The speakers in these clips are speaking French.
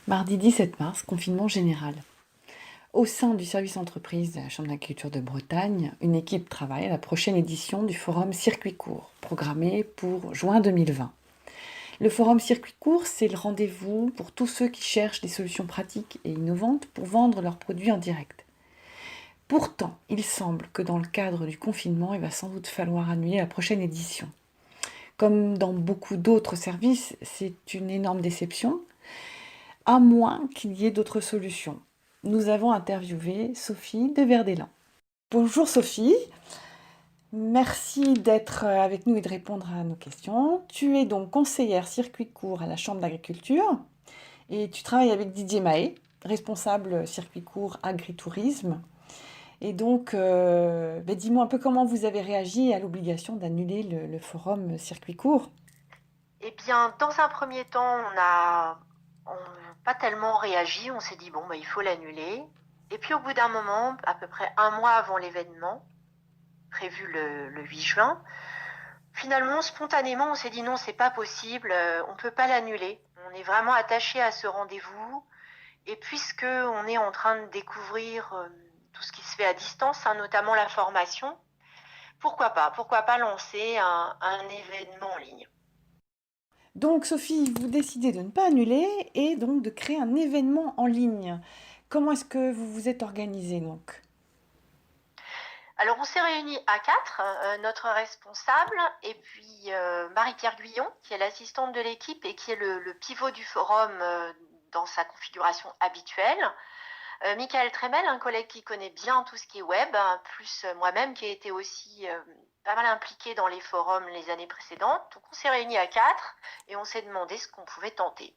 Mardi 17 mars, confinement général. Au sein du service entreprise de la Chambre d'agriculture de Bretagne, une équipe travaille à la prochaine édition du forum Circuit court, programmé pour juin 2020. Le forum Circuit court, c'est le rendez-vous pour tous ceux qui cherchent des solutions pratiques et innovantes pour vendre leurs produits en direct. Pourtant, il semble que dans le cadre du confinement, il va sans doute falloir annuler la prochaine édition. Comme dans beaucoup d'autres services, c'est une énorme déception, à moins qu'il y ait d'autres solutions. Nous avons interviewé Sophie de Verdelan. Bonjour Sophie, merci d'être avec nous et de répondre à nos questions. Tu es donc conseillère circuit court à la Chambre d'agriculture et tu travailles avec Didier Mahé, responsable circuit court agritourisme. Et donc, dis-moi un peu comment vous avez réagi à l'obligation d'annuler le forum circuit court. Eh bien, dans un premier temps, on n'a pas tellement réagi. On s'est dit, bon, bah, il faut l'annuler. Et puis, au bout d'un moment, à peu près un mois avant l'événement, prévu le 8 juin, finalement, spontanément, on s'est dit, non, c'est pas possible, on peut pas l'annuler. On est vraiment attaché à ce rendez-vous. Et puisque on est en train de découvrir tout ce qui se fait à distance, hein, notamment la formation, pourquoi pas lancer un événement en ligne. Donc Sophie, vous décidez de ne pas annuler et donc de créer un événement en ligne. Comment est-ce que vous vous êtes organisé donc? Alors, on s'est réunis à quatre, notre responsable, et puis Marie-Pierre Guyon, qui est l'assistante de l'équipe et qui est le pivot du forum dans sa configuration habituelle. Michael Tremel, un collègue qui connaît bien tout ce qui est web, hein, plus moi-même qui ai été aussi pas mal impliquée dans les forums les années précédentes. Donc, on s'est réunis à quatre et on s'est demandé ce qu'on pouvait tenter.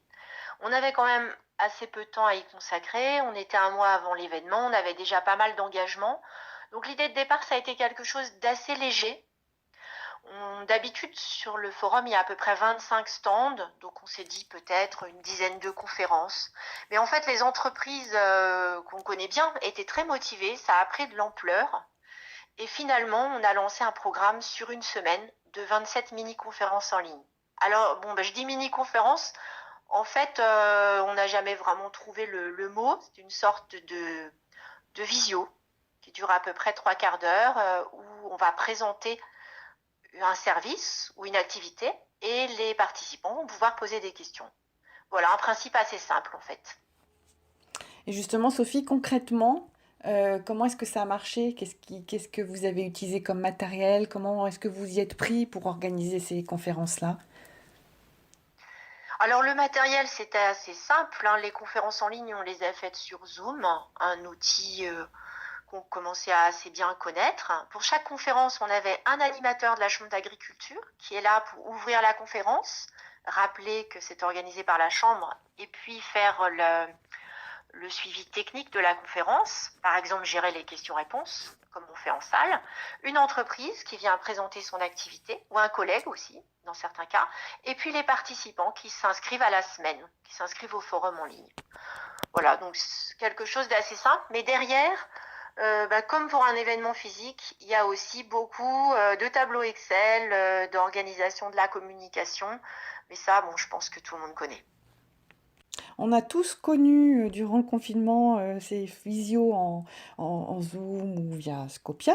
On avait quand même assez peu de temps à y consacrer. On était un mois avant l'événement. On avait déjà pas mal d'engagement. Donc l'idée de départ, ça a été quelque chose d'assez léger. D'habitude, sur le forum, il y a à peu près 25 stands, donc on s'est dit peut-être une dizaine de conférences. Mais en fait, les entreprises qu'on connaît bien étaient très motivées, ça a pris de l'ampleur. Et finalement, on a lancé un programme sur une semaine de 27 mini-conférences en ligne. Alors, bon, je dis mini-conférences, en fait, on n'a jamais vraiment trouvé le mot. C'est une sorte de visio qui dure à peu près trois quarts d'heure, où on va présenter un service ou une activité et les participants vont pouvoir poser des questions. Voilà, un principe assez simple en fait. Et justement, Sophie, concrètement, comment est-ce que ça a marché? Qu'est-ce que vous avez utilisé comme matériel? Comment est-ce que vous y êtes pris pour organiser ces conférences-là? Alors le matériel, c'était assez simple, hein. Les conférences en ligne, on les a faites sur Zoom, un outil qu'on commençait à assez bien connaître. Pour chaque conférence, on avait un animateur de la Chambre d'agriculture qui est là pour ouvrir la conférence, rappeler que c'est organisé par la Chambre et puis faire le suivi technique de la conférence, par exemple gérer les questions-réponses, comme on fait en salle, une entreprise qui vient présenter son activité, ou un collègue aussi, dans certains cas, et puis les participants qui s'inscrivent à la semaine, qui s'inscrivent au forum en ligne. Voilà, donc c'est quelque chose d'assez simple, mais derrière, comme pour un événement physique, il y a aussi beaucoup de tableaux Excel, d'organisation de la communication, mais ça, bon, je pense que tout le monde connaît. On a tous connu durant le confinement ces visios en Zoom ou via Scopia.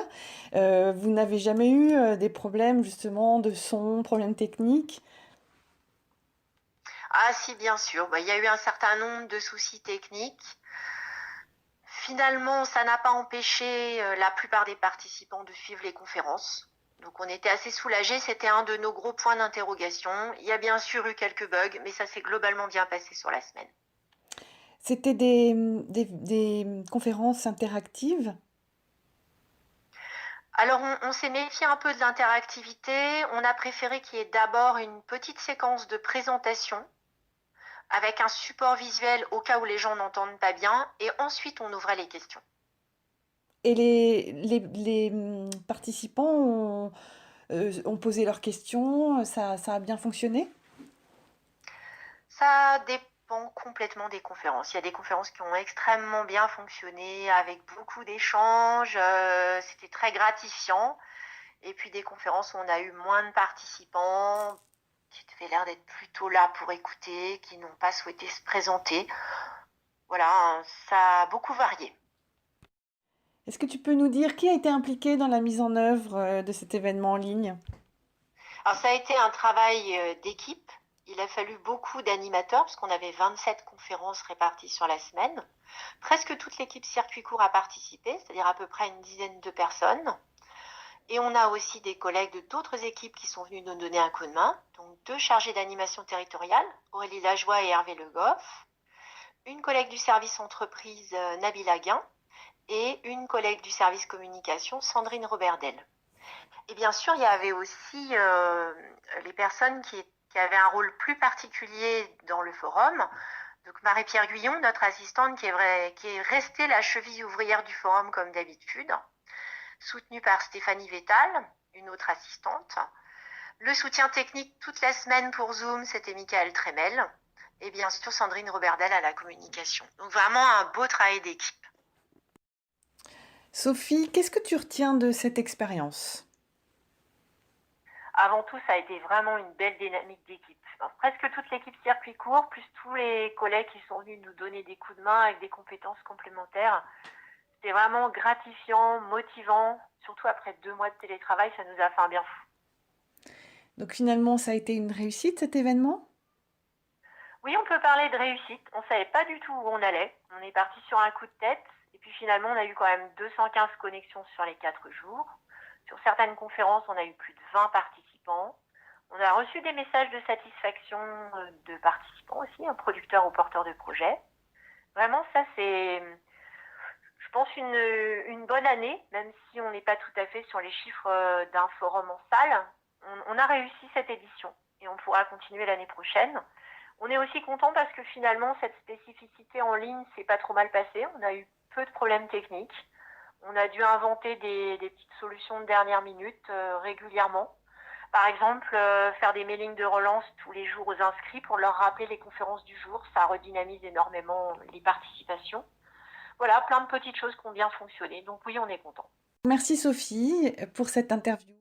Vous n'avez jamais eu des problèmes justement de son, problèmes techniques? Ah si, bien sûr, il y a eu un certain nombre de soucis techniques. Finalement, ça n'a pas empêché la plupart des participants de suivre les conférences. Donc on était assez soulagés, c'était un de nos gros points d'interrogation. Il y a bien sûr eu quelques bugs, mais ça s'est globalement bien passé sur la semaine. C'était des conférences interactives? Alors on s'est méfié un peu de l'interactivité, on a préféré qu'il y ait d'abord une petite séquence de présentation avec un support visuel au cas où les gens n'entendent pas bien, et ensuite on ouvrait les questions. Et les participants ont posé leurs questions, ça a bien fonctionné? Ça dépend complètement des conférences. Il y a des conférences qui ont extrêmement bien fonctionné, avec beaucoup d'échanges, c'était très gratifiant. Et puis des conférences où on a eu moins de participants, qui avaient l'air d'être plutôt là pour écouter, qui n'ont pas souhaité se présenter. Voilà, hein, ça a beaucoup varié. Est-ce que tu peux nous dire qui a été impliqué dans la mise en œuvre de cet événement en ligne? Alors ça a été un travail d'équipe. Il a fallu beaucoup d'animateurs parce qu'on avait 27 conférences réparties sur la semaine. Presque toute l'équipe circuit court a participé, c'est-à-dire à peu près une dizaine de personnes. Et on a aussi des collègues de d'autres équipes qui sont venus nous donner un coup de main. Donc 2 chargés d'animation territoriale, Aurélie Lajoie et Hervé Le Goff, une collègue du service entreprise, Nabila Guin, et une collègue du service communication, Sandrine Roberdel. Et bien sûr, il y avait aussi les personnes qui avaient un rôle plus particulier dans le forum. Donc Marie-Pierre Guyon, notre assistante, qui est restée la cheville ouvrière du forum comme d'habitude, soutenue par Stéphanie Vétal, une autre assistante. Le soutien technique toute la semaine pour Zoom, c'était Michael Tremel. Et bien sûr, Sandrine Roberdel à la communication. Donc vraiment un beau travail d'équipe. Sophie, qu'est-ce que tu retiens de cette expérience? Avant tout, ça a été vraiment une belle dynamique d'équipe. Presque toute l'équipe circuit court, plus tous les collègues qui sont venus nous donner des coups de main avec des compétences complémentaires. C'était vraiment gratifiant, motivant, surtout après 2 mois de télétravail, ça nous a fait un bien fou. Donc finalement, ça a été une réussite cet événement? Oui, on peut parler de réussite. On ne savait pas du tout où on allait. On est parti sur un coup de tête. Et puis finalement, on a eu quand même 215 connexions sur les 4 jours. Sur certaines conférences, on a eu plus de 20 participants. On a reçu des messages de satisfaction de participants aussi, un producteur ou porteur de projet. Vraiment, ça, c'est, je pense, une bonne année, même si on n'est pas tout à fait sur les chiffres d'un forum en salle. On a réussi cette édition et on pourra continuer l'année prochaine. On est aussi content parce que finalement, cette spécificité en ligne s'est pas trop mal passée. On a eu peu de problèmes techniques. On a dû inventer des petites solutions de dernière minute régulièrement. Par exemple, faire des mailings de relance tous les jours aux inscrits pour leur rappeler les conférences du jour. Ça redynamise énormément les participations. Voilà, plein de petites choses qui ont bien fonctionné. Donc oui, on est content. Merci Sophie pour cette interview.